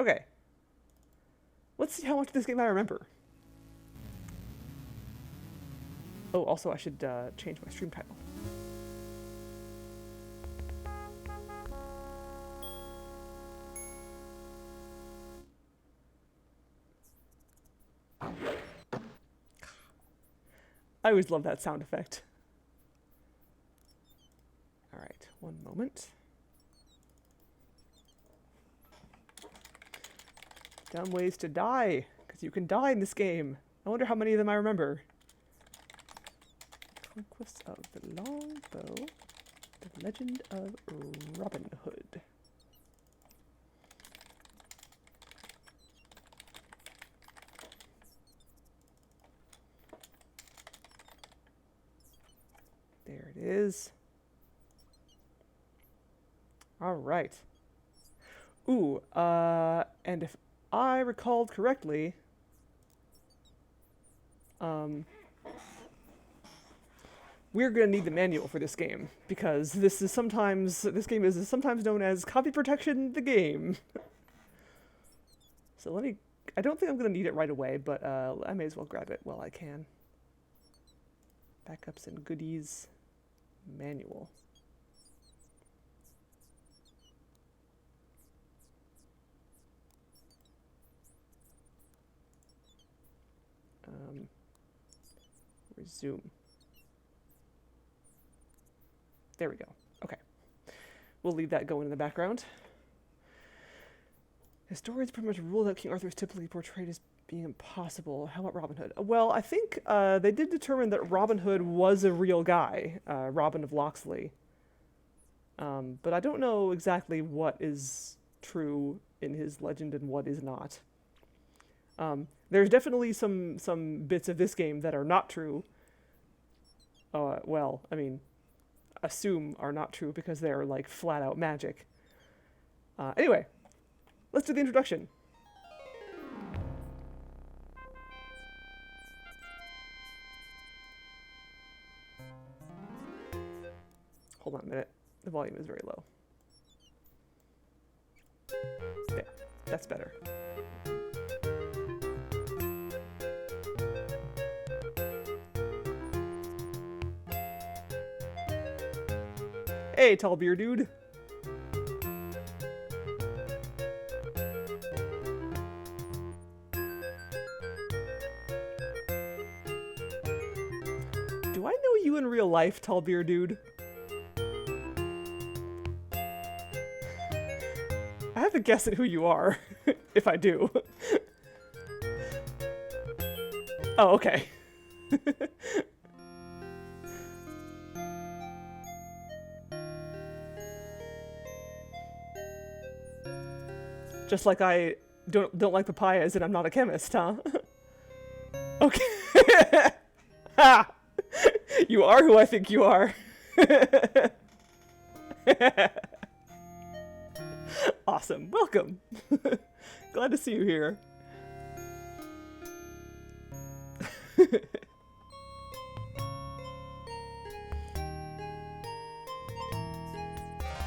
Okay. Let's see how much of this game I remember. Oh, also I should change my stream title. I always love that sound effect. Alright, one moment. Dumb ways to die, because you can die in this game. I wonder how many of them I remember. Conquests of the Longbow, the Legend of Robin Hood. There it is. All right. Ooh, and if I recalled correctly, we're gonna need the manual for this game because this game is sometimes known as copy protection the game. So I don't think I'm gonna need it right away, but I may as well grab it while I can. Backups and goodies, manual. Resume. There we go. Okay. We'll leave that going in the background. Historians pretty much ruled out King Arthur is typically portrayed as being impossible. How about Robin Hood? Well, I think they did determine that Robin Hood was a real guy, Robin of Locksley. But I don't know exactly what is true in his legend and what is not. There's definitely some bits of this game that are not true. Well, I mean, assume are not true because they're like flat out magic. Anyway, let's do the introduction. Hold on a minute. The volume is very low. There. That's better. Hey, tall beer dude. Do I know you in real life, tall beer dude? I have to guess at who you are, if I do. Oh, okay. Just like I don't like papayas and I'm not a chemist, huh? Okay. Ha! You are who I think you are. Awesome. Welcome. Glad to see you here.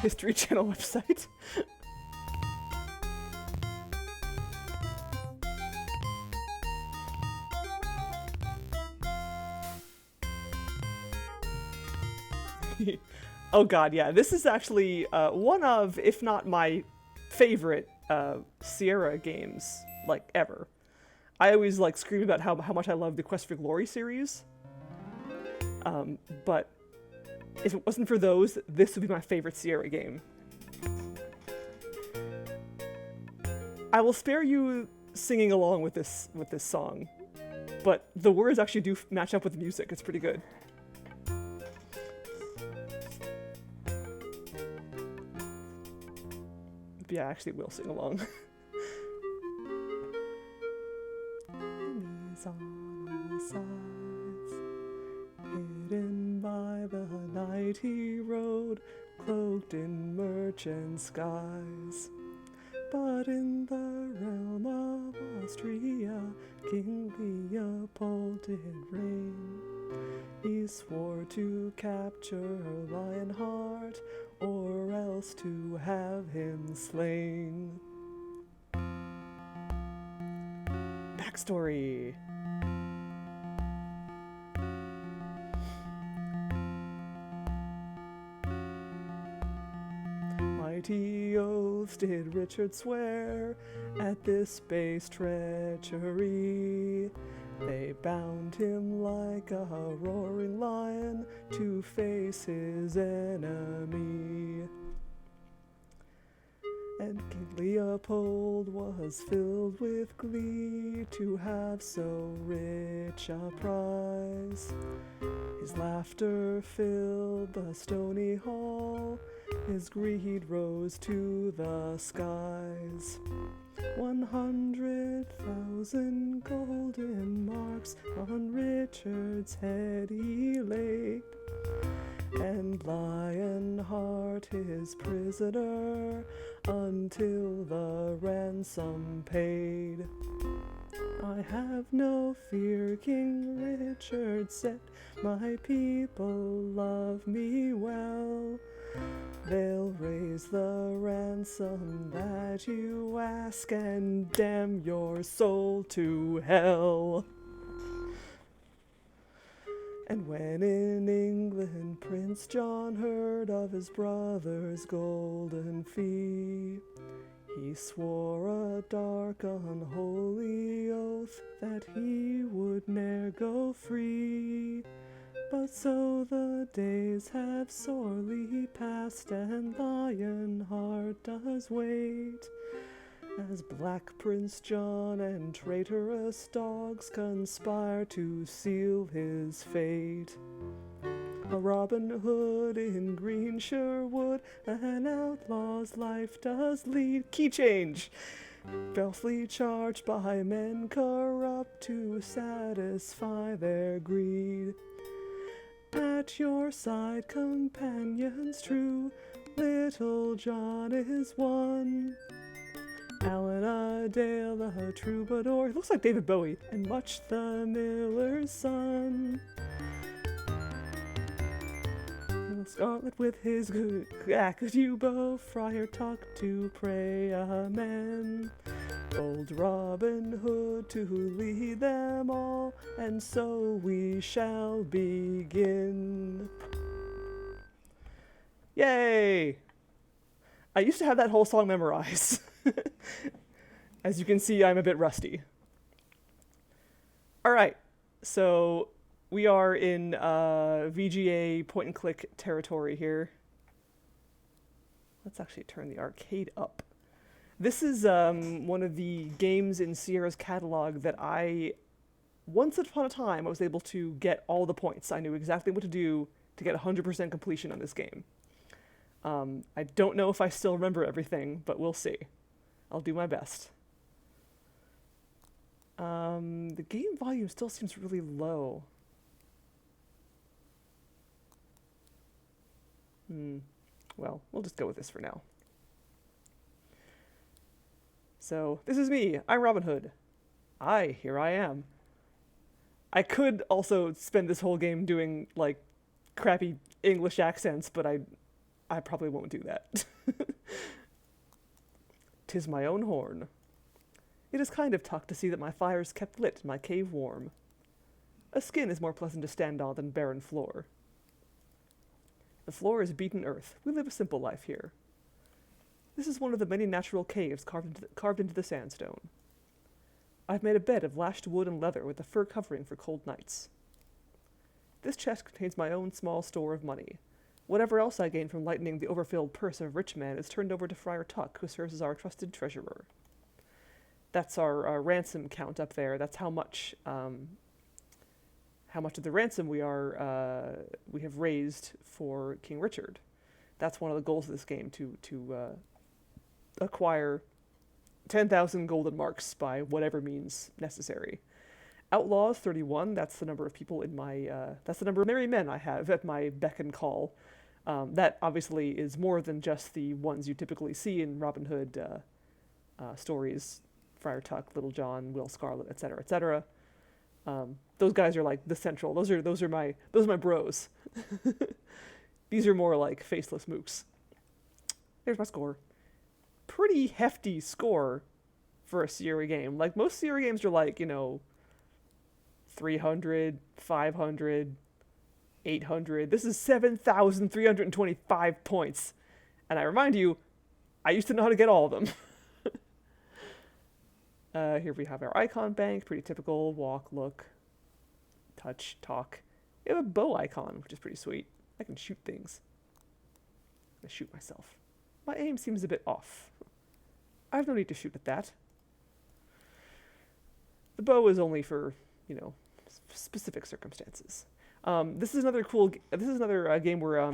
History Channel website. Oh god, yeah. This is actually one of, if not my favorite Sierra games, like, ever. I always, like, scream about how much I love the Quest for Glory series. But if it wasn't for those, this would be my favorite Sierra game. I will spare you singing along with this song, but the words actually do match up with the music. It's pretty good. But yeah, I actually will sing along. Enemies on all sides, hidden by the night he rode, cloaked in merchant skies. But in the realm of Austria, King Leopold did reign. He swore to capture Lionheart, or else to have him slain. backstory. Mighty oaths did Richard swear at this base treachery. They bound him like a roaring lion to face his enemy. And King Leopold was filled with glee to have so rich a prize. His laughter filled the stony hall, his greed rose to the skies. 100,000 golden marks on Richard's head he laid, and Lionheart his prisoner until the ransom paid. I have no fear, King Richard said, my people love me well. They'll raise the ransom that you ask and damn your soul to hell. And when in England Prince John heard of his brother's golden fee, he swore a dark unholy oath that he would ne'er go free. But so the days have sorely passed, and Lionheart does wait, as Black Prince John and traitorous dogs conspire to seal his fate. A Robin Hood in green Sherwood, an outlaw's life does lead. Key change! Falsely charged by men corrupt to satisfy their greed. At your side, companions true, Little John is one. Alan a Dale, a troubadour, he looks like David Bowie, and Much the miller's son. Scarlet with his good yew bow, Friar Tuck to pray amen. Old Robin Hood to lead them all, and so we shall begin. Yay! I used to have that whole song memorized. As you can see, I'm a bit rusty. Alright, so we are in VGA point-and-click territory here. Let's actually turn the arcade up. This is one of the games in Sierra's catalog that once upon a time, I was able to get all the points. I knew exactly what to do to get 100% completion on this game. I don't know if I still remember everything, but we'll see. I'll do my best. The game volume still seems really low. Well, we'll just go with this for now. So, this is me. I'm Robin Hood. Here I am. I could also spend this whole game doing, like, crappy English accents, but I probably won't do that. 'Tis my own horn. It is kind of tuck to see that my fire's kept lit, my cave warm. A skin is more pleasant to stand on than barren floor. The floor is beaten earth. We live a simple life here. This is one of the many natural caves carved into the sandstone. I've made a bed of lashed wood and leather with a fur covering for cold nights. This chest contains my own small store of money. Whatever else I gain from lightening the overfilled purse of a rich man is turned over to Friar Tuck, who serves as our trusted treasurer. That's our ransom count up there. That's how much of the ransom we have raised for King Richard. That's one of the goals of this game, to acquire 10,000 golden marks by whatever means necessary. Outlaws 31. That's the number of people in my. That's the number of merry men I have at my beck and call. That obviously is more than just the ones you typically see in Robin Hood stories: Friar Tuck, Little John, Will Scarlet, etc., etc. Those guys are like the central. Those are my bros. These are more like faceless mooks. There's my score. Pretty hefty score for a Sierra game. Like, most Sierra games are like, 300, 500, 800. This is 7,325 points. And I remind you, I used to know how to get all of them. Here we have our icon bank. Pretty typical. Walk, look, touch, talk. We have a bow icon, which is pretty sweet. I can shoot things. I shoot myself. My aim seems a bit off. I have no need to shoot at that. The bow is only for, specific circumstances. This is another game where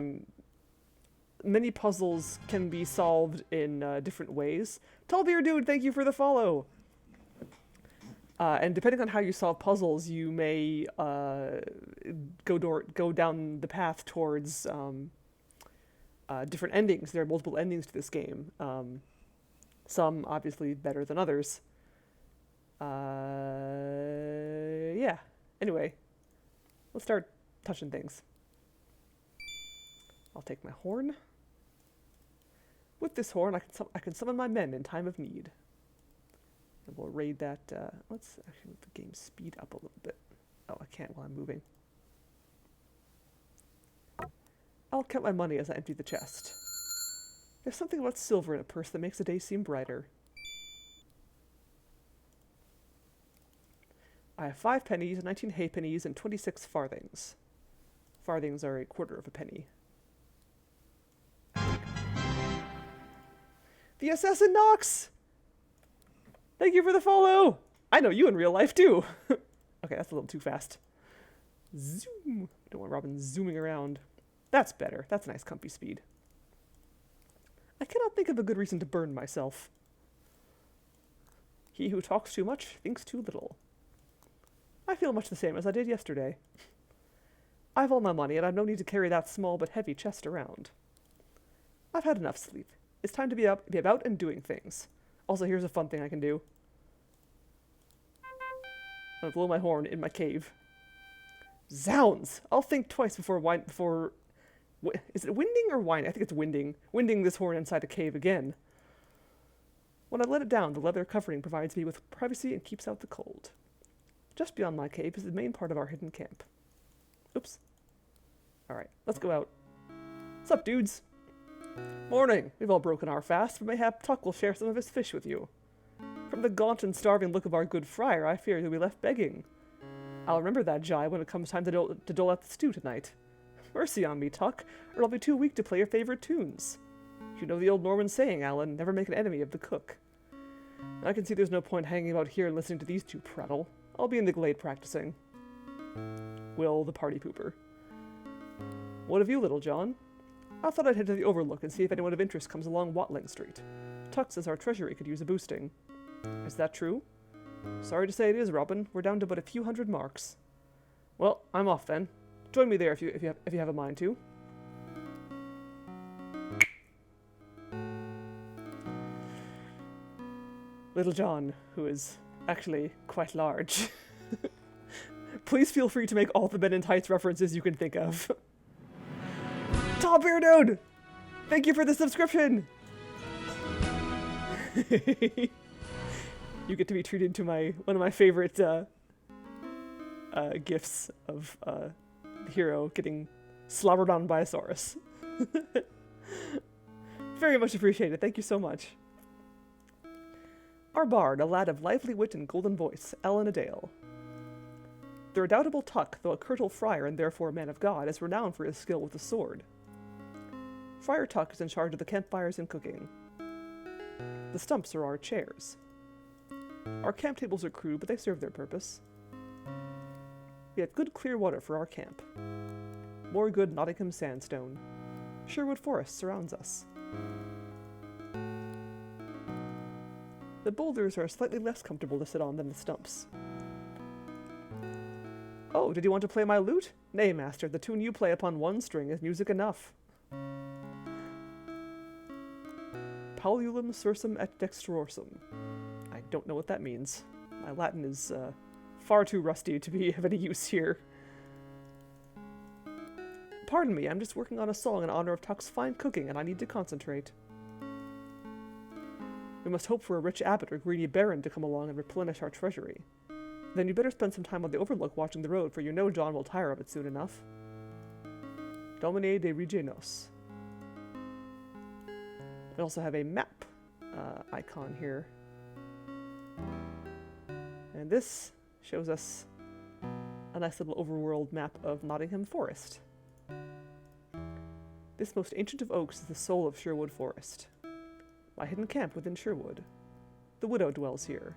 many puzzles can be solved in different ways. Tallbeer Dude, thank you for the follow. And depending on how you solve puzzles, you may go down the path towards different endings. There are multiple endings to this game. Some obviously better than others. Yeah. Anyway, let's start touching things. I'll take my horn. With this horn, I can summon my men in time of need. And we'll raid that. Let's actually let the game speed up a little bit. Oh, I can't while I'm moving. I'll count my money as I empty the chest. There's something about silver in a purse that makes the day seem brighter. I have 5 pennies, 19 halfpennies, and 26 farthings. Farthings are a quarter of a penny. The Assassin Nox! Thank you for the follow! I know you in real life, too! Okay, that's a little too fast. Zoom! Don't want Robin zooming around. That's better. That's a nice comfy speed. I cannot think of a good reason to burn myself. He who talks too much thinks too little. I feel much the same as I did yesterday. I've all my money, and I've no need to carry that small but heavy chest around. I've had enough sleep. It's time to be about and doing things. Also, here's a fun thing I can do. I'm gonna blow my horn in my cave. Zounds! I'll think twice before is it winding or whining? I think it's winding. Winding this horn inside a cave again. When I let it down, the leather covering provides me with privacy and keeps out the cold. Just beyond my cave is the main part of our hidden camp. Oops. Alright, let's go out. What's up, dudes? Morning! We've all broken our fast, but mayhap Tuck will share some of his fish with you. From the gaunt and starving look of our good friar, I fear you'll be left begging. I'll remember that jibe when it comes time to dole out the stew tonight. Mercy on me, Tuck, or I'll be too weak to play your favorite tunes. You know the old Norman saying, Alan, never make an enemy of the cook. I can see there's no point hanging about here and listening to these two prattle. I'll be in the glade practicing. Will, the party pooper. What of you, Little John? I thought I'd head to the Overlook and see if anyone of interest comes along Watling Street. Tuck says our treasury could use a boosting. Is that true? Sorry to say it is, Robin. We're down to but a few hundred marks. Well, I'm off then. Join me there if you have a mind to. Little John, who is actually quite large. Please feel free to make all the Men in Tights references you can think of. Tallbeer Dude! Thank you for the subscription! You get to be treated to one of my favorite gifs of the hero getting slobbered on by a Saurus. Very much appreciated. Thank you so much. Our bard, a lad of lively wit and golden voice, Ellen Adale. The redoubtable Tuck, though a curtal friar and therefore a man of God, is renowned for his skill with the sword. Friar Tuck is in charge of the campfires and cooking. The stumps are our chairs. Our camp tables are crude, but they serve their purpose. We have good clear water for our camp. More good Nottingham sandstone. Sherwood Forest surrounds us. The boulders are slightly less comfortable to sit on than the stumps. Oh, did you want to play my lute? Nay, master, the tune you play upon one string is music enough. Paululum sursum et dextrorsum. I don't know what that means. My Latin is far too rusty to be of any use here. Pardon me, I'm just working on a song in honor of Tuck's fine cooking and I need to concentrate. We must hope for a rich abbot or greedy baron to come along and replenish our treasury. Then you'd better spend some time on the overlook watching the road, for you know John will tire of it soon enough. Domine de Regenos. We also have a map icon here. And this shows us a nice little overworld map of Nottingham Forest. This most ancient of oaks is the soul of Sherwood Forest. My hidden camp within Sherwood. The widow dwells here.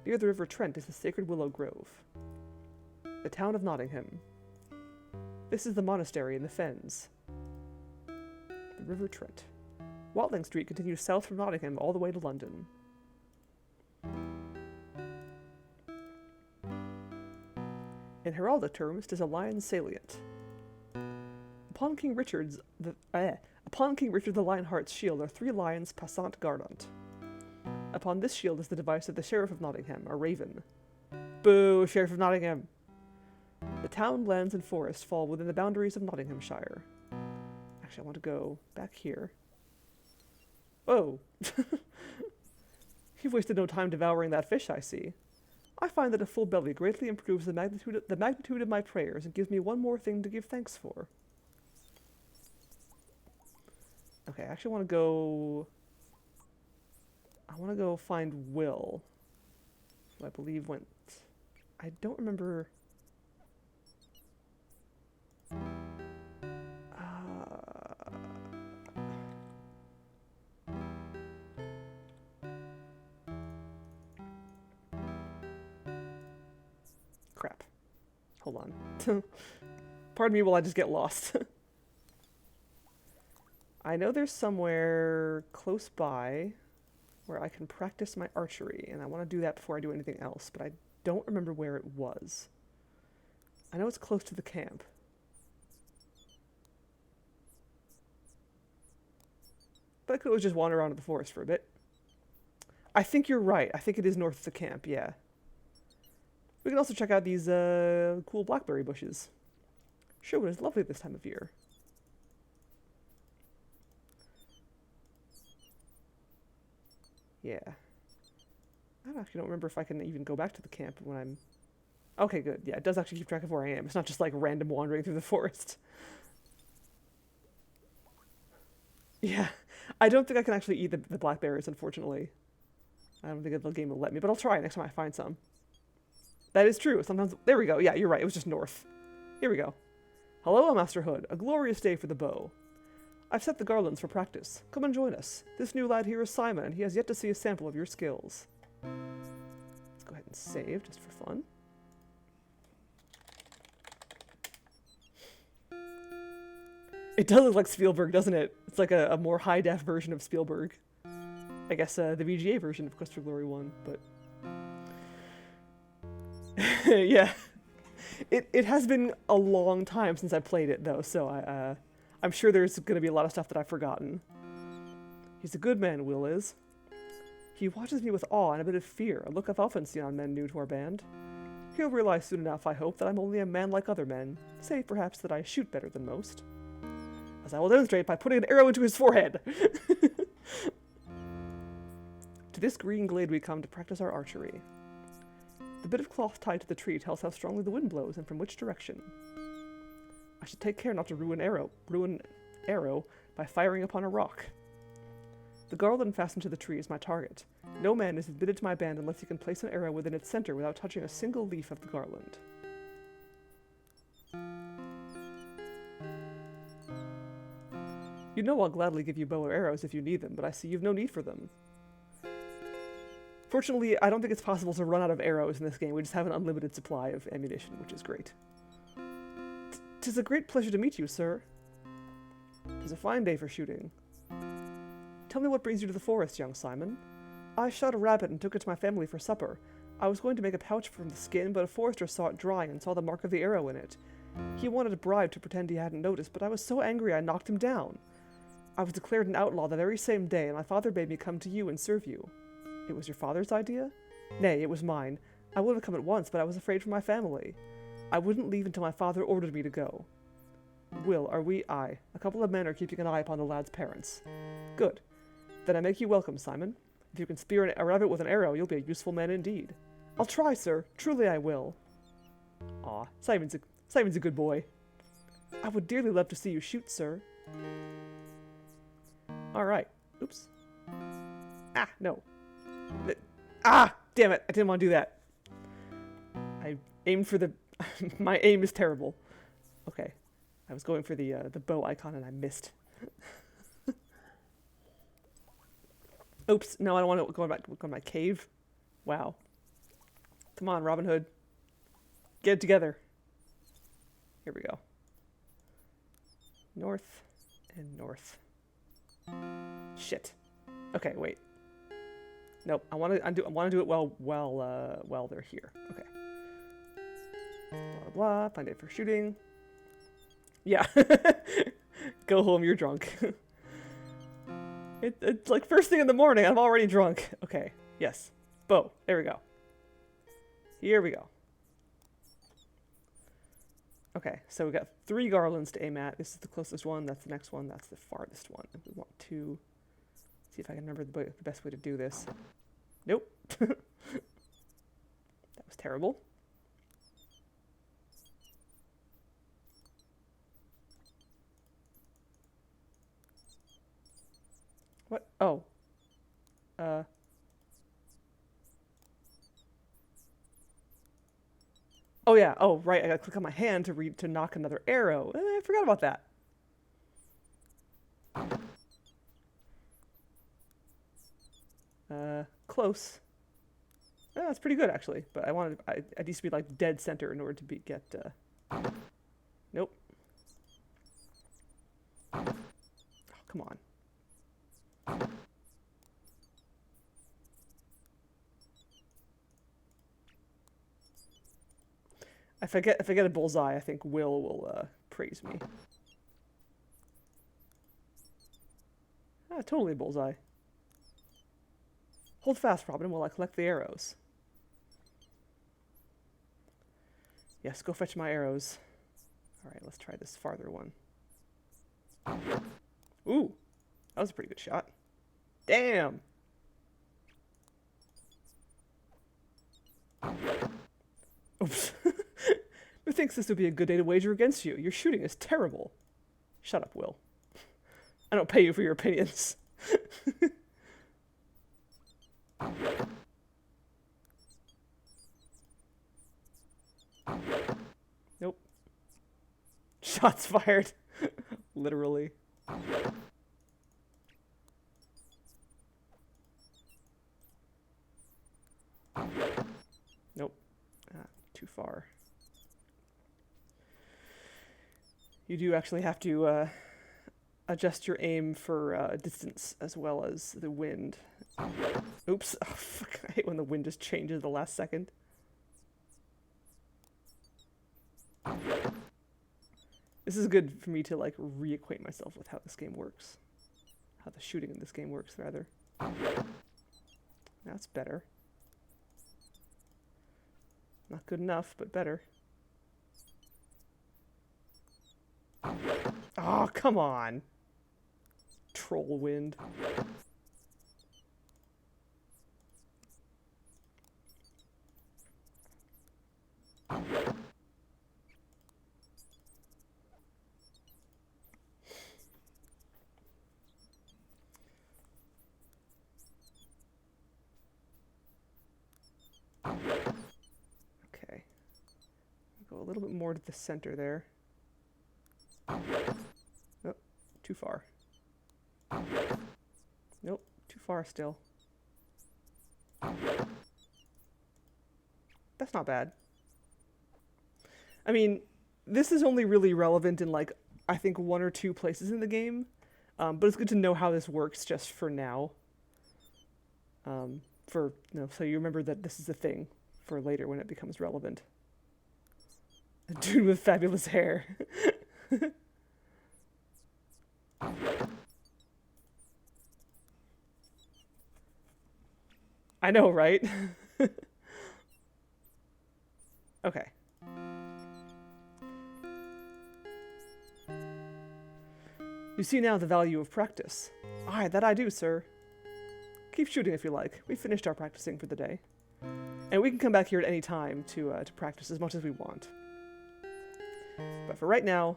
Near the River Trent is the sacred willow grove. The town of Nottingham. This is the monastery in the fens. The River Trent. Watling Street continues south from Nottingham all the way to London. In heraldic terms, 'tis a lion's salient. Upon King Richard the Lionheart's shield are 3 lions passant gardant. Upon this shield is the device of the Sheriff of Nottingham, a raven. Boo, Sheriff of Nottingham! The town, lands, and forest fall within the boundaries of Nottinghamshire. Actually, I want to go back here. Whoa! You've wasted no time devouring that fish, I see. I find that a full belly greatly improves the magnitude of my prayers and gives me one more thing to give thanks for. Okay, I actually want to go... I want to go find Will, who I believe went... I don't remember... Crap. Hold on. Pardon me while I just get lost. I know there's somewhere close by where I can practice my archery, and I want to do that before I do anything else, but I don't remember where it was. I know it's close to the camp. But I could always just wander around the forest for a bit. I think you're right. I think it is north of the camp, yeah. We can also check out these cool blackberry bushes. Sherwood is lovely this time of year. Yeah. I actually don't remember if I can even go back to the camp when I'm... Okay, good. Yeah, it does actually keep track of where I am. It's not just like random wandering through the forest. Yeah. I don't think I can actually eat the blackberries, unfortunately. I don't think the game will let me, but I'll try next time I find some. That is true. Sometimes... There we go. Yeah, you're right. It was just north. Here we go. Hello, Master Hood. A glorious day for the bow. I've set the garlands for practice. Come and join us. This new lad here is Simon, and he has yet to see a sample of your skills. Let's go ahead and save, just for fun. It does look like Spielberg, doesn't it? It's like a more high-def version of Spielberg. I guess the VGA version of Quest for Glory 1, but... yeah. It has been a long time since I played it, though, so I'm sure there's going to be a lot of stuff that I've forgotten. He's a good man, Will is. He watches me with awe and a bit of fear, a look I've often seen on men new to our band. He'll realize soon enough, I hope, that I'm only a man like other men, save perhaps that I shoot better than most. As I will demonstrate by putting an arrow into his forehead! To this green glade we come to practice our archery. The bit of cloth tied to the tree tells how strongly the wind blows and from which direction. I should take care not to ruin arrow by firing upon a rock. The garland fastened to the tree is my target. No man is admitted to my band unless he can place an arrow within its center without touching a single leaf of the garland. You know I'll gladly give you bow or arrows if you need them, but I see you've no need for them. Fortunately, I don't think it's possible to run out of arrows in this game. We just have an unlimited supply of ammunition, which is great. 'Tis a great pleasure to meet you, sir. 'Tis a fine day for shooting. Tell me what brings you to the forest, young Simon. I shot a rabbit and took it to my family for supper. I was going to make a pouch from the skin, but a forester saw it drying and saw the mark of the arrow in it. He wanted a bribe to pretend he hadn't noticed, but I was so angry I knocked him down. I was declared an outlaw the very same day, and my father bade me come to you and serve you. It was your father's idea? Nay, it was mine. I would have come at once, but I was afraid for my family. I wouldn't leave until my father ordered me to go. Will, are we? Aye. A couple of men are keeping an eye upon the lad's parents. Good. Then I make you welcome, Simon. If you can spear a rabbit with an arrow, you'll be a useful man indeed. I'll try, sir. Truly I will. Aw, Simon's a good boy. I would dearly love to see you shoot, sir. Alright. Oops. Ah, no. Ah! Damn it! I didn't want to do that. I aimed for the... My aim is terrible. Okay. I was going for the bow icon and I missed. Oops. No, I don't want to go back to my cave. Wow. Come on, Robin Hood. Get it together. Here we go. North and north. Shit. Okay, wait. Nope. I want to do it while they're here. Okay. Blah blah. Find it for shooting. Yeah. Go home. You're drunk. It's like first thing in the morning. I'm already drunk. Okay. Yes. Bow. There we go. Here we go. Okay, so we got 3 garlands to aim at. This is the closest one. That's the next one. That's the farthest one. And we want to see if I can remember the best way to do this. Nope. That was terrible. What? Oh. Oh yeah, oh right, I gotta click on my hand to knock another arrow. I forgot about that. Close. That's pretty good actually, but I need to be like dead center in order to get nope. Oh, come on. If I get a bullseye, I think will praise me. Ah, totally a bullseye. Hold fast, Robin, while I collect the arrows. Yes, go fetch my arrows. Alright, let's try this farther one. Ooh, that was a pretty good shot. Damn! Oops. Who thinks this would be a good day to wager against you? Your shooting is terrible. Shut up, Will. I don't pay you for your opinions. Nope. Shots fired. Literally. Nope. Too far. You do actually have to adjust your aim for distance as well as the wind. Oops. Oh, fuck. I hate when the wind just changes at the last second. This is good for me to like reacquaint myself with how this game works. How the shooting in this game works, rather. That's better. Not good enough, but better. Oh, come on. Troll wind. Okay. Go a little bit more to the center there. Nope, too far. Nope, too far still. That's not bad. I mean, this is only really relevant in like, I think 1 or 2 places in the game. But it's good to know how this works just for now. So you remember that this is a thing for later when it becomes relevant. A dude with fabulous hair. I know, right? Okay. You see now the value of practice. Aye, that I do, sir. keep shooting if you like. We finished our practicing for the day. And we can come back here at any time to practice as much as we want. But for right now...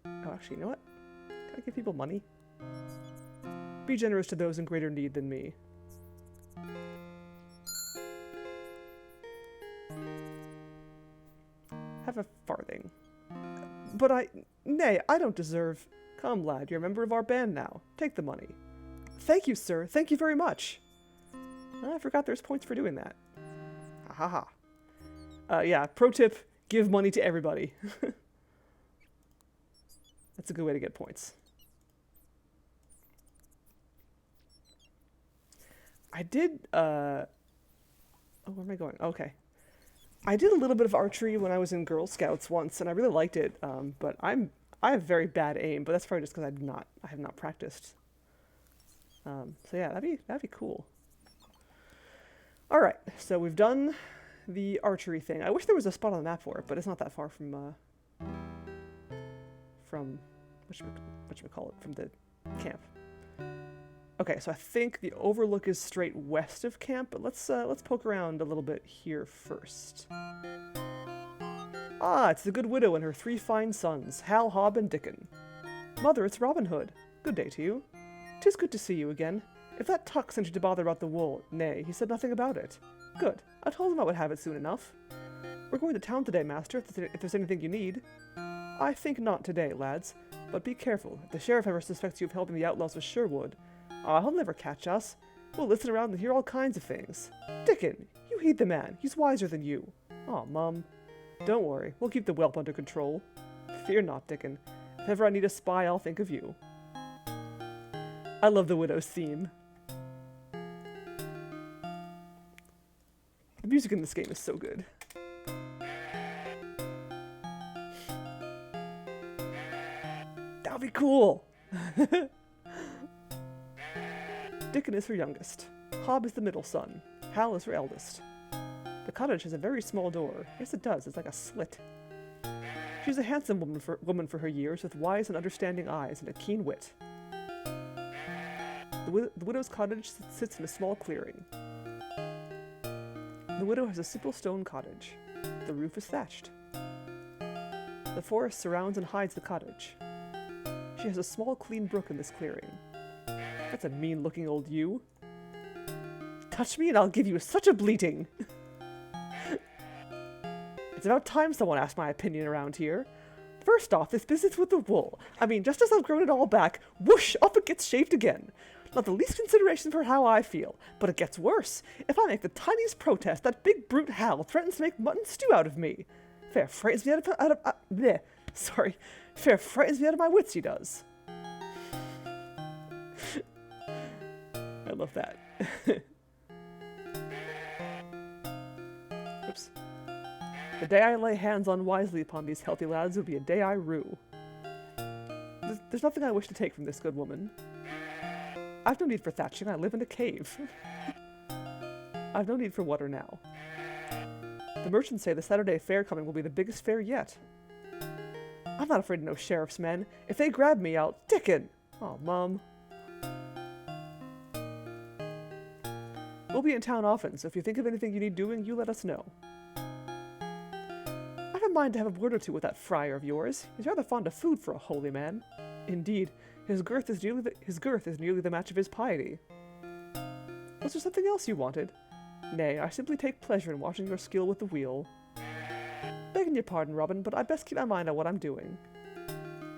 Oh, actually, you know what? Can I give people money? Be generous to those in greater need than me. Have a farthing. But nay, I don't deserve... Come, lad, you're a member of our band now. Take the money. Thank you, sir. Thank you very much. I forgot there's points for doing that. Ha ha ha. Yeah, pro tip, give money to everybody. That's a good way to get points. I did, oh, where am I going? Okay. I did a little bit of archery when I was in Girl Scouts once, and I really liked it, but I have very bad aim, but that's probably just because I have not practiced. So yeah, that'd be cool. All right, so we've done the archery thing. I wish there was a spot on the map for it, but it's not that far from whatchamacallit, from the camp. Okay, so I think the overlook is straight west of camp, but let's poke around a little bit here first. Ah, it's the good widow and her 3 fine sons, Hal, Hob, and Dickon. Mother, it's Robin Hood. Good day to you. 'Tis good to see you again. If that Tuck sent you to bother about the wool, nay, he said nothing about it. Good. I told him I would have it soon enough. We're going to town today, master, if there's anything you need. I think not today, lads, but be careful. If the sheriff ever suspects you of helping the outlaws with Sherwood, he'll never catch us. We'll listen around and hear all kinds of things. Dickon, you heed the man. He's wiser than you. Aw, Mum. Don't worry. We'll keep the whelp under control. Fear not, Dickon. If ever I need a spy, I'll think of you. I love the widow's theme. The music in this game is so good. That'll be cool! Dickon is her youngest. Hob is the middle son. Hal is her eldest. The cottage has a very small door. Yes, it does. It's like a slit. She's a handsome woman for her years, with wise and understanding eyes and a keen wit. The widow's cottage sits in a small clearing. The widow has a simple stone cottage. The roof is thatched. The forest surrounds and hides the cottage. She has a small, clean brook in this clearing. That's a mean-looking old ewe. Touch me and I'll give you such a bleating. It's about time someone asked my opinion around here. First off, this business with the wool. I mean, just as I've grown it all back, whoosh, up it gets shaved again. Not the least consideration for how I feel, but it gets worse. If I make the tiniest protest, that big brute Hal threatens to make mutton stew out of me. Fair frightens me out of my wits, he does. I love that. Oops. The day I lay hands unwisely upon these healthy lads will be a day I rue. There's nothing I wish to take from this good woman. I've no need for thatching, I live in a cave. I've no need for water now. The merchants say the Saturday fair coming will be the biggest fair yet. I'm not afraid of no sheriff's men. If they grab me, I'll... Dickon! Oh, Mum. We'll be in town often, so if you think of anything you need doing, you let us know. I've a mind to have a word or two with that friar of yours. He's rather fond of food for a holy man. Indeed, his girth is nearly the match of his piety. Was there something else you wanted? Nay, I simply take pleasure in watching your skill with the wheel. Begging your pardon, Robin, but I best keep my mind on what I'm doing.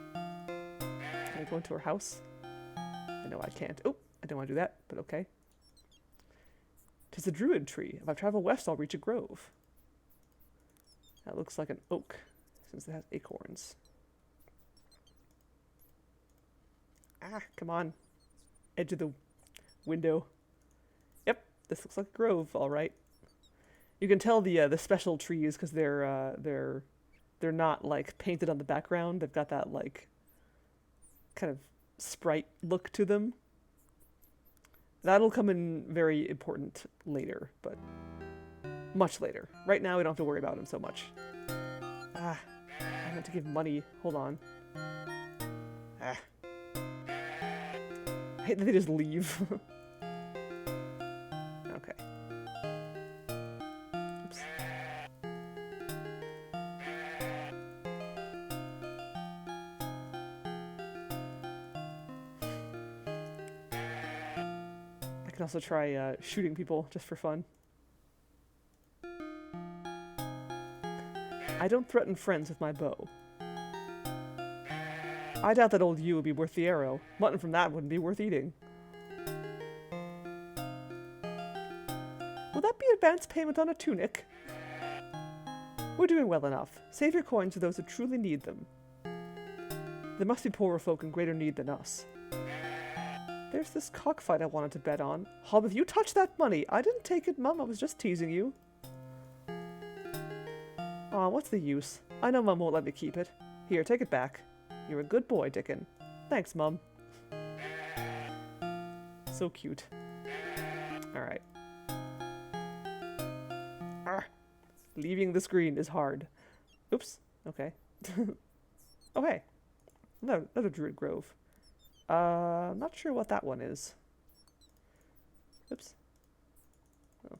Can I go into her house? I know I can't. Oh, I don't want to do that, but okay. 'Tis a druid tree. If I travel west, I'll reach a grove. That looks like an oak, since it has acorns. Ah, come on. Edge of the window. Yep, this looks like a grove, all right. You can tell the special trees because they're not like painted on the background. They've got that like kind of sprite look to them. That'll come in very important later, but much later. Right now, we don't have to worry about him so much. Ah, I meant to give money. Hold on. Ah. I hate that they just leave. Okay. Oops. I can also try shooting people just for fun. I don't threaten friends with my bow. I doubt that old you would be worth the arrow. Mutton from that wouldn't be worth eating. Will that be advance payment on a tunic? We're doing well enough. Save your coins for those who truly need them. There must be poorer folk in greater need than us. There's this cockfight I wanted to bet on. Hob, if you touch that money, I didn't take it, Mum. I was just teasing you. Aw, what's the use? I know Mum won't let me keep it. Here, take it back. You're a good boy, Dickon. Thanks, Mum. So cute. Alright. Leaving the screen is hard. Oops. Okay. Oh, hey. Another Druid Grove. I'm not sure what that one is. Oops. Oh.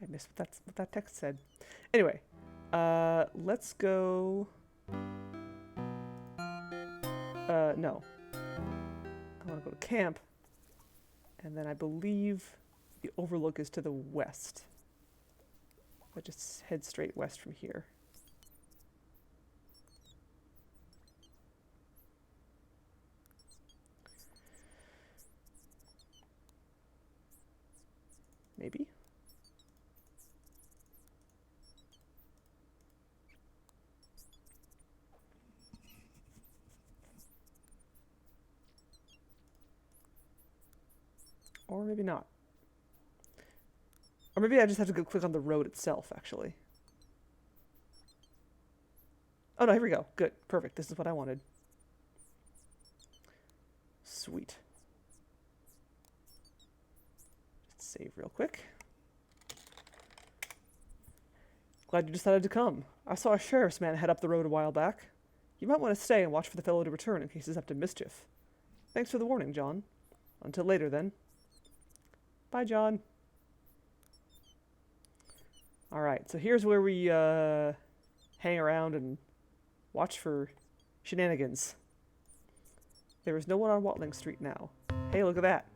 I missed what that text said. Anyway. Let's go... no. I want to go to camp. And then I believe the overlook is to the west. I just head straight west from here. Maybe? Or maybe not. Or maybe I just have to go click on the road itself, actually. Oh no, here we go. Good. Perfect. This is what I wanted. Sweet. Just save real quick. Glad you decided to come. I saw a sheriff's man head up the road a while back. You might want to stay and watch for the fellow to return in case he's up to mischief. Thanks for the warning, John. Until later, then. Bye, John. Alright, so here's where we hang around and watch for shenanigans. There is no one on Watling Street now. Hey, look at that.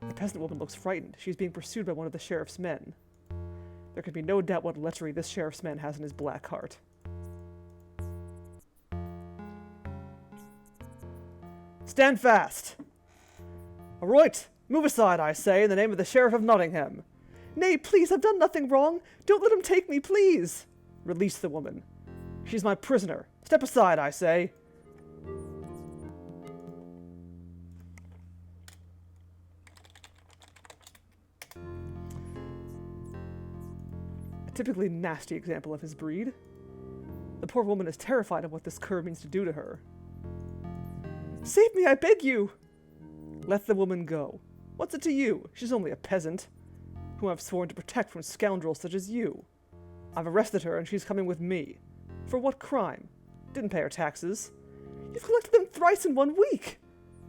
The peasant woman looks frightened. She's being pursued by one of the sheriff's men. There can be no doubt what lechery this sheriff's man has in his black heart. Stand fast! Alright, move aside, I say, in the name of the Sheriff of Nottingham. Nay, please, I've done nothing wrong. Don't let him take me, please. Release the woman. She's my prisoner. Step aside, I say. A typically nasty example of his breed. The poor woman is terrified of what this cur means to do to her. Save me, I beg you! Let the woman go. What's it to you? She's only a peasant, whom I've sworn to protect from scoundrels such as you. I've arrested her, and she's coming with me. For what crime? Didn't pay her taxes. You've collected them thrice in 1 week!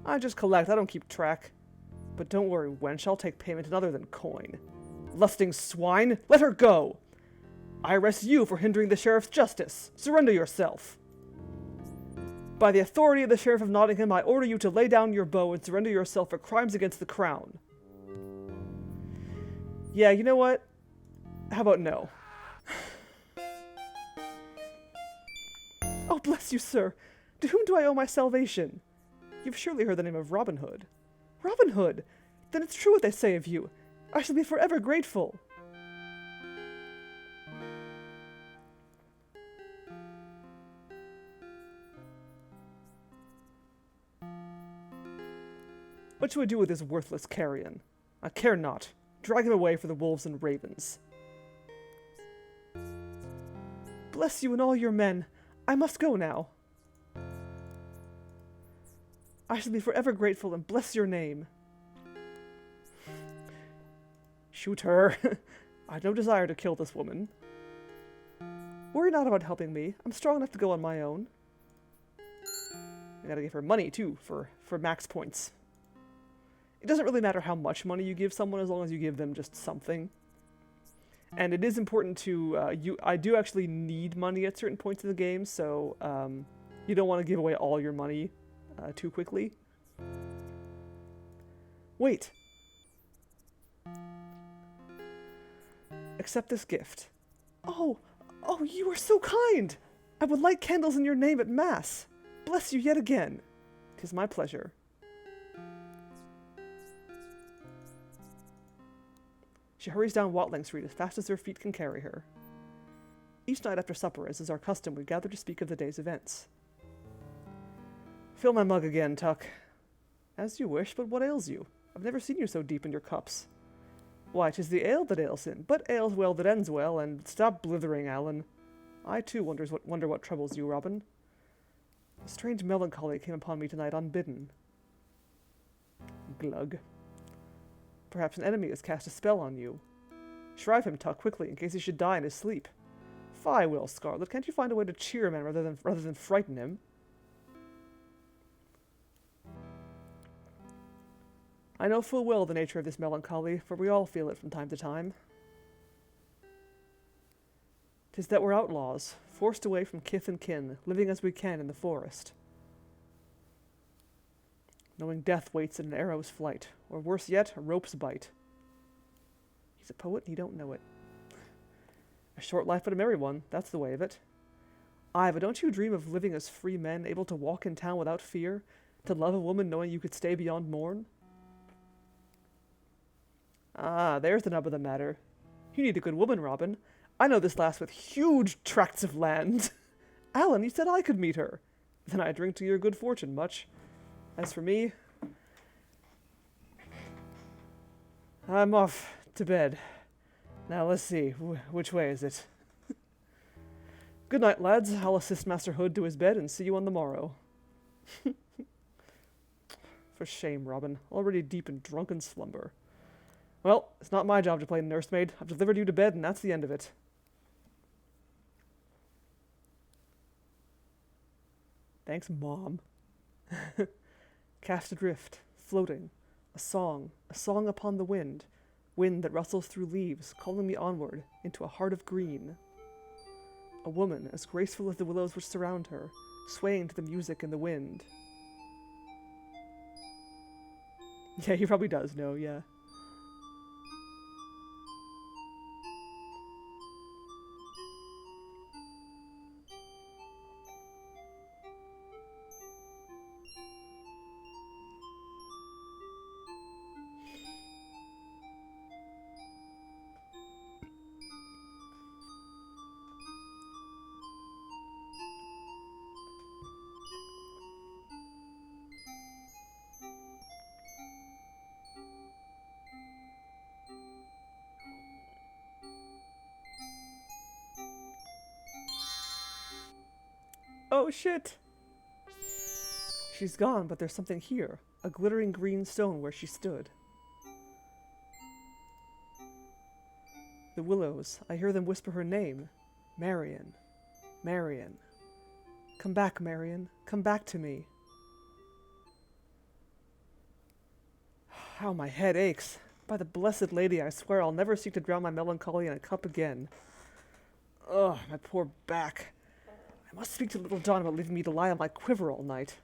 I just collect, I don't keep track. But don't worry, wench, I'll take payment in other than coin. Lusting swine, let her go! I arrest you for hindering the sheriff's justice. Surrender yourself. By the authority of the Sheriff of Nottingham, I order you to lay down your bow and surrender yourself for crimes against the crown. Yeah, you know what? How about no? Oh, bless you, sir. To whom do I owe my salvation? You've surely heard the name of Robin Hood. Robin Hood? Then it's true what they say of you. I shall be forever grateful. What shall we do with this worthless carrion? I care not. Drag him away for the wolves and ravens. Bless you and all your men. I must go now. I shall be forever grateful and bless your name. Shoot her. I have no desire to kill this woman. Worry not about helping me. I'm strong enough to go on my own. I gotta give her money, too, for max points. It doesn't really matter how much money you give someone as long as you give them just something. And it is important to, I do actually need money at certain points in the game, so you don't want to give away all your money too quickly. Wait. Accept this gift. Oh, you are so kind! I would light candles in your name at Mass. Bless you yet again. 'Tis my pleasure. She hurries down Watling Street as fast as her feet can carry her. Each night after supper, as is our custom, we gather to speak of the day's events. Fill my mug again, Tuck. As you wish, but what ails you? I've never seen you so deep in your cups. Why, 'tis the ale that ails him, but ale's well that ends well, and stop blithering, Alan. I too wonder what troubles you, Robin. A strange melancholy came upon me tonight unbidden. Glug. Perhaps an enemy has cast a spell on you. Shrive him, Tuck, quickly, in case he should die in his sleep. Fie, Will Scarlet, can't you find a way to cheer a man rather than frighten him? I know full well the nature of this melancholy, for we all feel it from time to time. 'Tis that we're outlaws, forced away from kith and kin, living as we can in the forest. Knowing death waits in an arrow's flight, or worse yet, a rope's bite. He's a poet and you don't know it. A short life but a merry one, that's the way of it. Aye, but don't you dream of living as free men, able to walk in town without fear, to love a woman knowing you could stay beyond morn? Ah, there's the nub of the matter. You need a good woman, Robin. I know this lass with huge tracts of land. Alan, you said I could meet her. Then I drink to your good fortune much. As for me, I'm off to bed. Now let's see, which way is it? Good night, lads. I'll assist Master Hood to his bed and see you on the morrow. For shame, Robin. Already deep in drunken slumber. Well, it's not my job to play nursemaid. I've delivered you to bed, and that's the end of it. Thanks, Mom. Cast adrift, floating, a song upon the wind that rustles through leaves, calling me onward into a heart of green. A woman as graceful as the willows which surround her, swaying to the music in the wind. Yeah, he probably does know, yeah. Oh shit! She's gone, but there's something here. A glittering green stone where she stood. The willows, I hear them whisper her name. Marion. Marion. Come back, Marion. Come back to me. How my head aches. By the blessed lady, I swear I'll never seek to drown my melancholy in a cup again. Ugh, my poor back. I must speak to Little John about leaving me to lie on my quiver all night.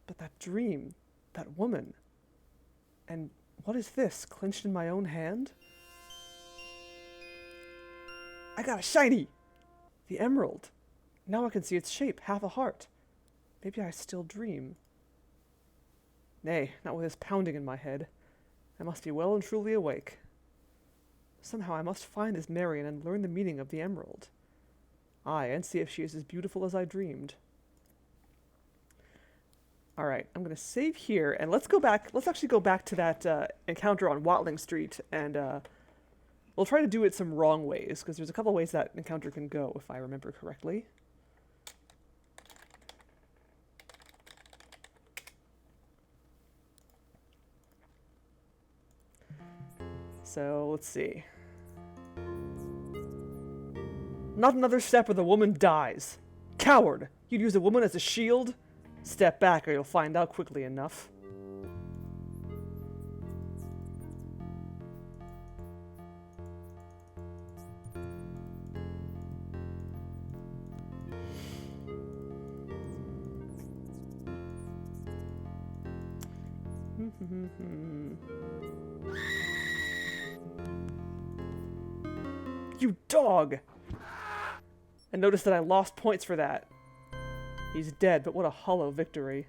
But that dream, that woman, and what is this, clenched in my own hand? I got a shiny! The emerald. Now I can see its shape, half a heart. Maybe I still dream. Nay, not with this pounding in my head. I must be well and truly awake. Somehow I must find this Marion and learn the meaning of the emerald. Aye, and see if she is as beautiful as I dreamed. Alright, I'm going to save here, and let's actually go back to that encounter on Watling Street, and we'll try to do it some wrong ways, because there's a couple ways that encounter can go, if I remember correctly. So, let's see. Not another step or the woman dies. Coward! You'd use a woman as a shield? Step back or you'll find out quickly enough. You dog! And notice that I lost points for that. He's dead, but what a hollow victory.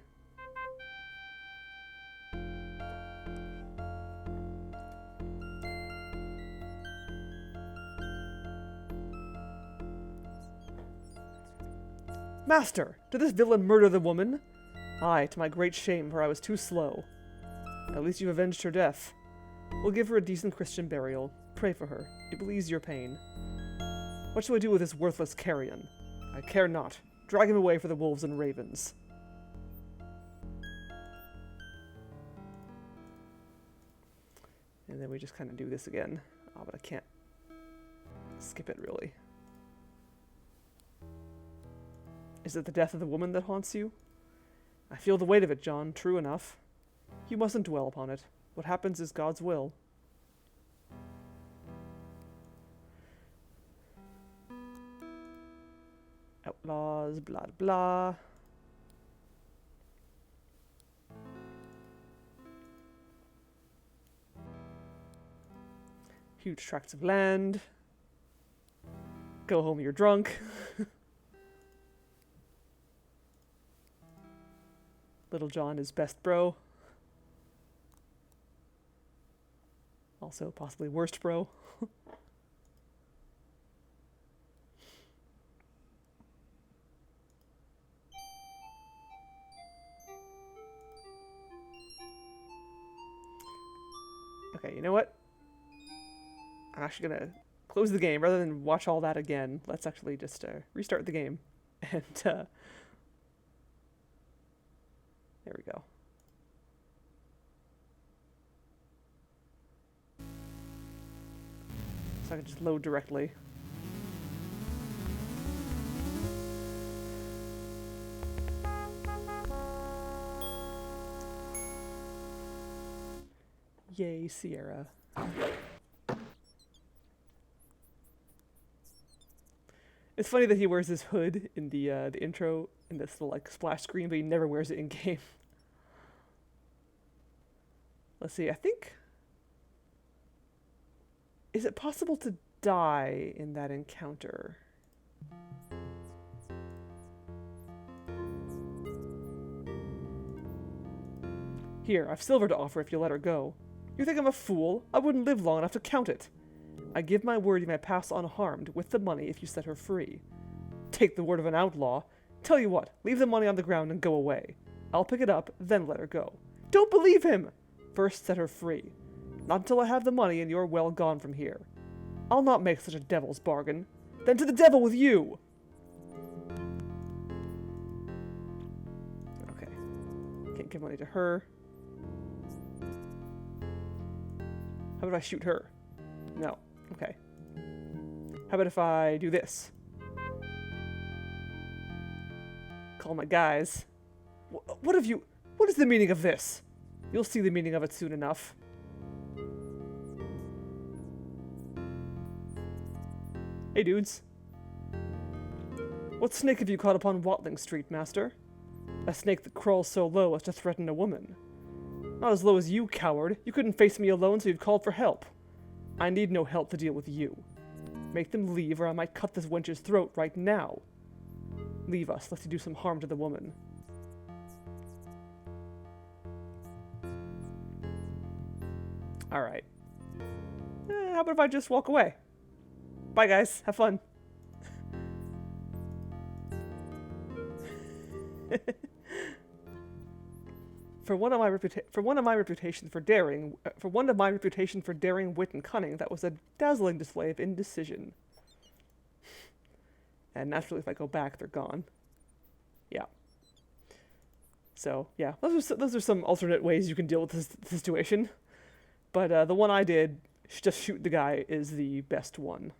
Master, did this villain murder the woman? Aye, to my great shame, for I was too slow. At least you've avenged her death. We'll give her a decent Christian burial. Pray for her. It will ease your pain. What shall I do with this worthless carrion? I care not. Drag him away for the wolves and ravens. And then we just kind of do this again. Oh, but I can't skip it, really. Is it the death of the woman that haunts you? I feel the weight of it, John. True enough. You mustn't dwell upon it. What happens is God's will. Outlaws, blah blah. Huge tracts of land. Go home, you're drunk. Little John is best bro. Also possibly worst bro. Okay, you know what? I'm actually gonna close the game rather than watch all that again. Let's actually just restart the game. And there we go. So I can just load directly. Yay, Sierra. It's funny that he wears this hood in the intro in this little like splash screen, but he never wears it in game. Let's see. I think, is it possible to die in that encounter? Here, I've silver to offer if you let her go. You think I'm a fool? I wouldn't live long enough to count it. I give my word you may pass unharmed with the money if you set her free. Take the word of an outlaw. Tell you what, leave the money on the ground and go away. I'll pick it up, then let her go. Don't believe him! First set her free. Not until I have the money and you're well gone from here. I'll not make such a devil's bargain. Then to the devil with you! Okay. Can't give money to her. How about if I shoot her? No. Okay. How about if I do this? Call my guys. What have you... What is the meaning of this? You'll see the meaning of it soon enough. Hey, dudes. What snake have you caught upon Watling Street, master? A snake that crawls so low as to threaten a woman. Not as low as you, coward. You couldn't face me alone, so you've called for help. I need no help to deal with you. Make them leave, or I might cut this wench's throat right now. Leave us, lest you do some harm to the woman. Alright. How about if I just walk away? Bye, guys. Have fun. For one of my reputation for daring, wit, and cunning, that was a dazzling display of indecision. And naturally, if I go back, they're gone. Yeah. So yeah, those are some alternate ways you can deal with this situation. But the one I did, just shoot the guy, is the best one.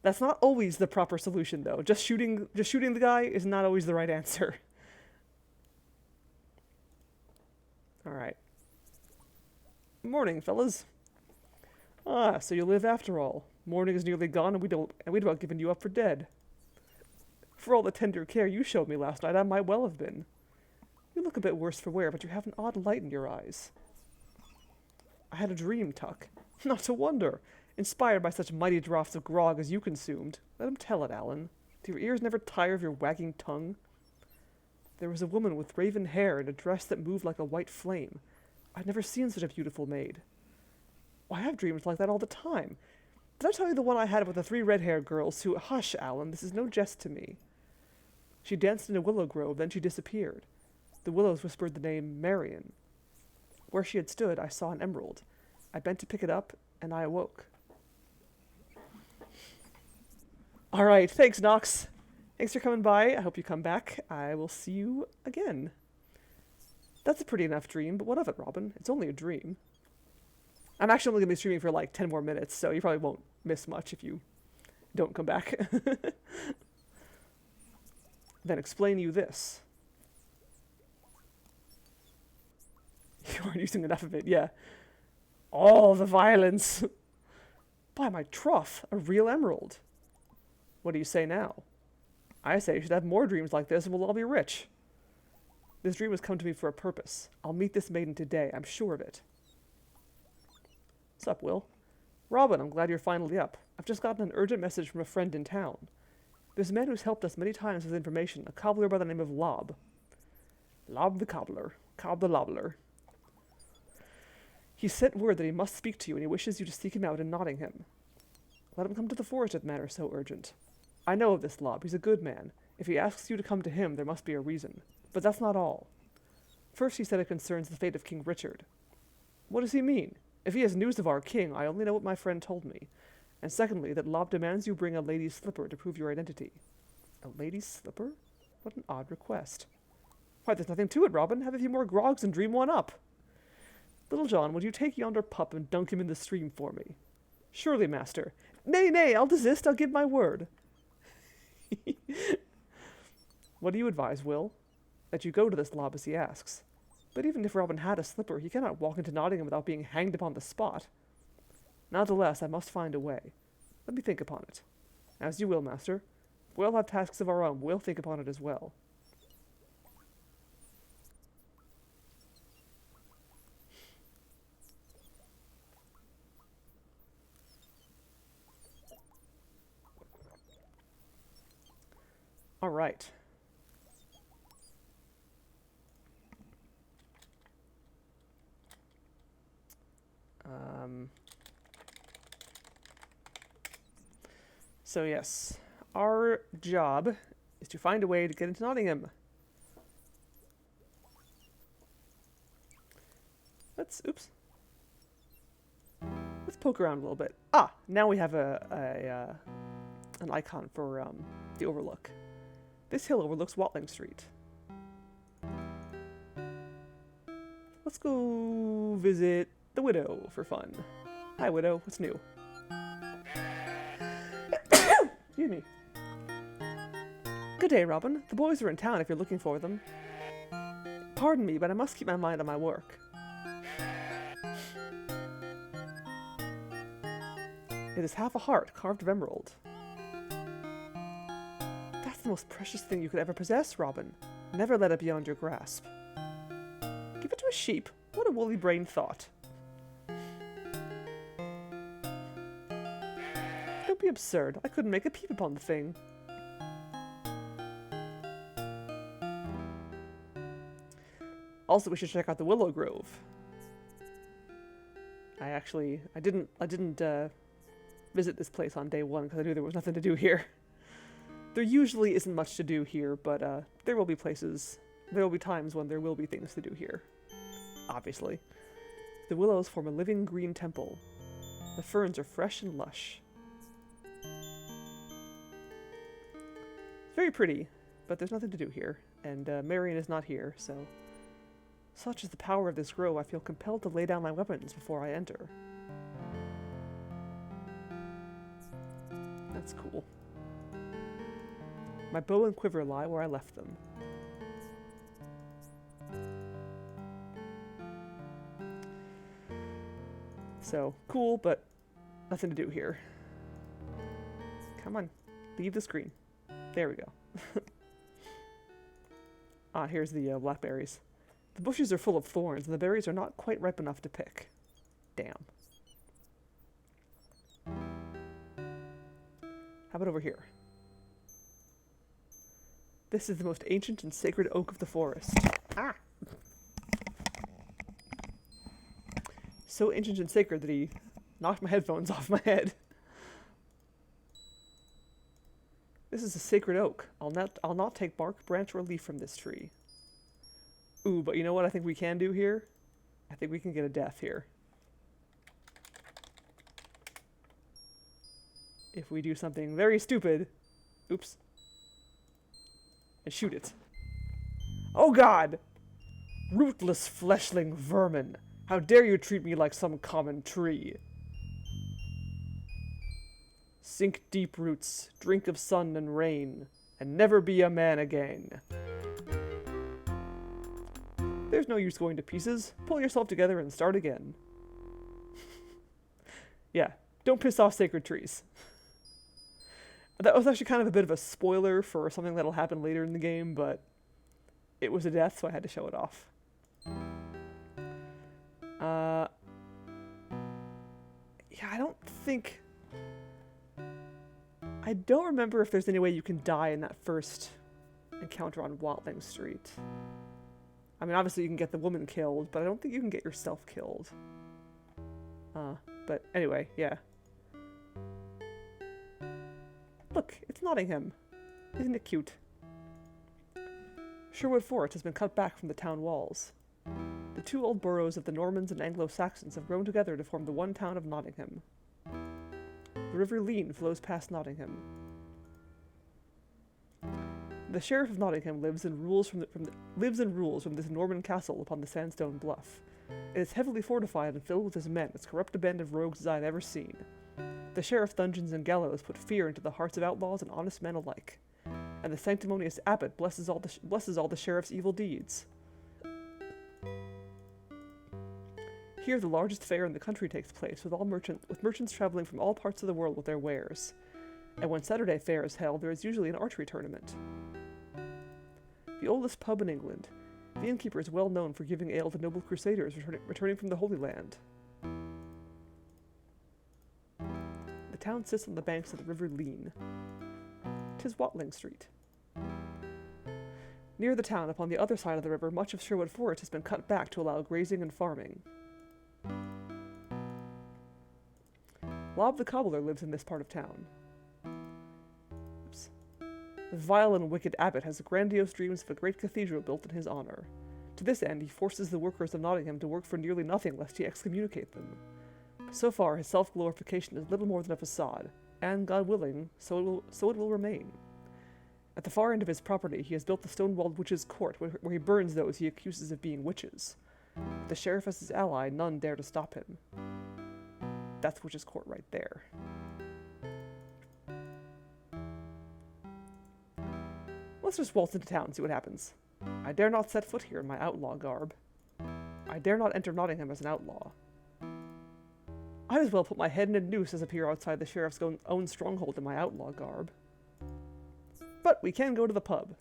That's not always the proper solution, though. Just shooting the guy is not always the right answer. All right. Morning, fellas. Ah, so you live after all. Morning is nearly gone, and we'd about given you up for dead. For all the tender care you showed me last night, I might well have been. You look a bit worse for wear, but you have an odd light in your eyes. I had a dream, Tuck. Not to wonder. Inspired by such mighty draughts of grog as you consumed. Let him tell it, Alan. Do your ears never tire of your wagging tongue? There was a woman with raven hair and a dress that moved like a white flame. I'd never seen such a beautiful maid. Oh, I have dreams like that all the time. Did I tell you the one I had with the 3 red-haired girls who— Hush, Alan, this is no jest to me. She danced in a willow grove, then she disappeared. The willows whispered the name Marion. Where she had stood, I saw an emerald. I bent to pick it up, and I awoke. All right, thanks, Nox. Thanks for coming by. I hope you come back. I will see you again. That's a pretty enough dream, but what of it, Robin? It's only a dream. I'm actually only going to be streaming for like 10 more minutes, so you probably won't miss much if you don't come back. Then explain you this. You aren't using enough of it, yeah. All the violence. By my trough, a real emerald. What do you say now? I say you should have more dreams like this and we'll all be rich. This dream has come to me for a purpose. I'll meet this maiden today, I'm sure of it. What's up, Will? Robin, I'm glad you're finally up. I've just gotten an urgent message from a friend in town. There's a man who's helped us many times with information, a cobbler by the name of Lob. Lob the cobbler. Cobb the lobbler. He sent word that he must speak to you and he wishes you to seek him out in Nottingham. Let him come to the forest if the matter is so urgent. I know of this Lob. He's a good man. If he asks you to come to him, there must be a reason. But that's not all. First, he said it concerns the fate of King Richard. What does he mean? If he has news of our king, I only know what my friend told me. And secondly, that Lob demands you bring a lady's slipper to prove your identity. A lady's slipper? What an odd request. Why, there's nothing to it, Robin. Have a few more grogs and dream one up. Little John, would you take yonder pup and dunk him in the stream for me? Surely, master. Nay, nay, I'll desist. I'll give my word. What do you advise, Will? That you go to this Lob as he asks. But even if Robin had a slipper, he cannot walk into Nottingham without being hanged upon the spot. Nevertheless, I must find a way. Let me think upon it. As you will, master. We'll have tasks of our own. We'll think upon it as well. All right. So yes, our job is to find a way to get into Nottingham. Let's poke around a little bit. Ah, now we have an icon for the overlook. This hill overlooks Watling Street. Let's go visit the widow for fun. Hi, widow. What's new? Excuse me. Good day, Robin. The boys are in town if you're looking for them. Pardon me, but I must keep my mind on my work. It is half a heart carved of emerald. That's the most precious thing you could ever possess, Robin. Never let it beyond your grasp. Give it to a sheep? What a woolly-brained thought. Don't be absurd. I couldn't make a peep upon the thing. Also, we should check out the Willow Grove. I didn't visit this place on day one because I knew there was nothing to do here. There usually isn't much to do here, but there will be times when there will be things to do here. Obviously. The willows form a living green temple. The ferns are fresh and lush. Very pretty, but there's nothing to do here, and Marion is not here, so... Such is the power of this grove, I feel compelled to lay down my weapons before I enter. That's cool. My bow and quiver lie where I left them. So, cool, but nothing to do here. Come on, leave the screen. There we go. Ah, here's the blackberries. The bushes are full of thorns, and the berries are not quite ripe enough to pick. Damn. How about over here? This is the most ancient and sacred oak of the forest. Ah! So ancient and sacred that he knocked my headphones off my head. This is a sacred oak. I'll not take bark, branch, or leaf from this tree. Ooh, but you know what I think we can do here? I think we can get a death here. If we do something very stupid. Oops. And shoot it. Oh god! Rootless fleshling vermin! How dare you treat me like some common tree? Sink deep roots, drink of sun and rain, and never be a man again. There's no use going to pieces. Pull yourself together and start again. Yeah, don't piss off sacred trees. That was actually kind of a bit of a spoiler for something that'll happen later in the game, but it was a death, so I had to show it off. Yeah, I don't remember if there's any way you can die in that first encounter on Watling Street. I mean, obviously you can get the woman killed, but I don't think you can get yourself killed. But anyway, yeah. Look, it's Nottingham. Isn't it cute? Sherwood Fort has been cut back from the town walls. The two old boroughs of the Normans and Anglo-Saxons have grown together to form the one town of Nottingham. The River Leen flows past Nottingham. The Sheriff of Nottingham lives and rules from this Norman castle upon the sandstone bluff. It is heavily fortified and filled with as men, as corrupt a band of rogues as I have ever seen. The sheriff dungeons and gallows put fear into the hearts of outlaws and honest men alike, and the sanctimonious abbot blesses all the sheriff's evil deeds. Here, the largest fair in the country takes place, with merchants traveling from all parts of the world with their wares. And when Saturday fair is held, there is usually an archery tournament. The oldest pub in England, the innkeeper is well known for giving ale to noble crusaders returning from the Holy Land. The town sits on the banks of the River Leen. 'Tis Watling Street. Near the town, upon the other side of the river, much of Sherwood Forest has been cut back to allow grazing and farming. Lob the Cobbler lives in this part of town. Oops. The vile and wicked abbot has grandiose dreams of a great cathedral built in his honor. To this end, he forces the workers of Nottingham to work for nearly nothing lest he excommunicate them. So far, his self-glorification is little more than a facade, and, God willing, so it will remain. At the far end of his property, he has built the stone-walled witches' court, where he burns those he accuses of being witches. With the sheriff as his ally, none dare to stop him. That's witches' court right there. Let's just waltz into town and see what happens. I dare not set foot here in my outlaw garb. I dare not enter Nottingham as an outlaw. I'd as well put my head in a noose as appear outside the sheriff's own stronghold in my outlaw garb. But we can go to the pub.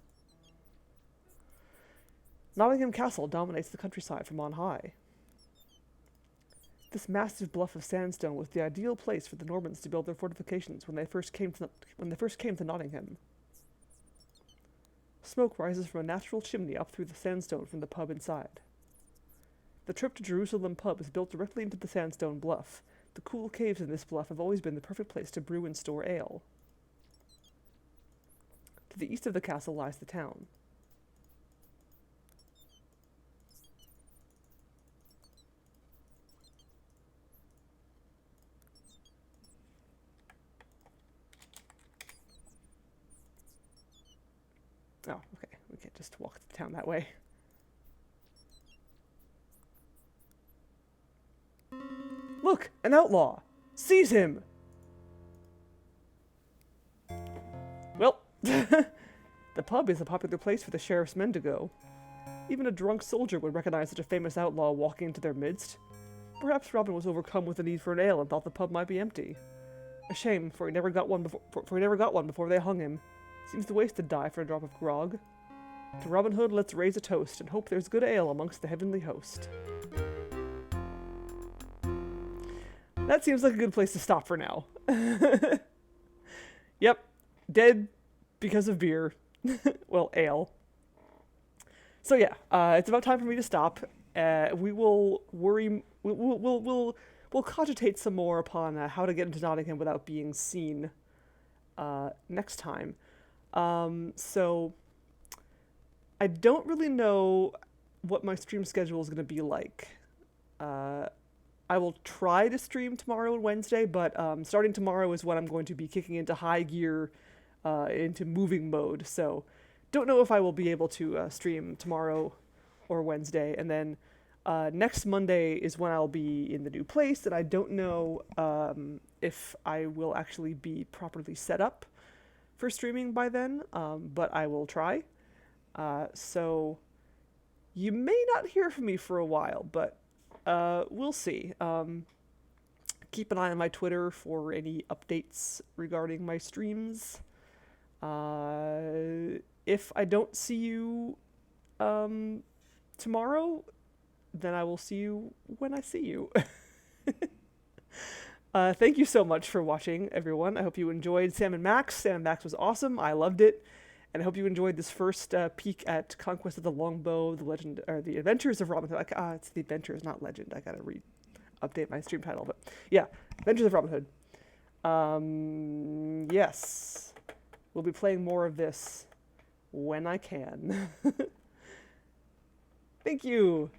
Nottingham Castle dominates the countryside from on high. This massive bluff of sandstone was the ideal place for the Normans to build their fortifications when they first came to Nottingham. Smoke rises from a natural chimney up through the sandstone from the pub inside. The trip to Jerusalem pub is built directly into the sandstone bluff. The cool caves in this bluff have always been the perfect place to brew and store ale. To the east of the castle lies the town. Oh, okay. We can't just walk to the town that way. Look! An outlaw! Seize him! Well, the pub is a popular place for the sheriff's men to go. Even a drunk soldier would recognize such a famous outlaw walking into their midst. Perhaps Robin was overcome with the need for an ale and thought the pub might be empty. A shame, for he never got one before they hung him. Seems the waste to die for a drop of grog. To Robin Hood, let's raise a toast and hope there's good ale amongst the heavenly host. That seems like a good place to stop for now. Yep, dead because of beer. Well, ale. So yeah, it's about time for me to stop. We will worry. We'll cogitate some more upon how to get into Nottingham without being seen next time. So I don't really know what my stream schedule is going to be like. I will try to stream tomorrow and Wednesday, but starting tomorrow is when I'm going to be kicking into high gear, into moving mode. So don't know if I will be able to stream tomorrow or Wednesday. And then next Monday is when I'll be in the new place, and I don't know if I will actually be properly set up for streaming by then, but I will try. So you may not hear from me for a while, but we'll see. Keep an eye on my Twitter for any updates regarding my streams. If I don't see you tomorrow, then I will see you when I see you. Thank you so much for watching, everyone. I hope you enjoyed Sam and Max. Sam and Max was awesome. I loved it. And I hope you enjoyed this first peek at Conquest of the Longbow, the legend, or the Adventures of Robin Hood. It's the Adventures, not Legend. I gotta update my stream title, but yeah, Adventures of Robin Hood. Yes, we'll be playing more of this when I can. Thank you.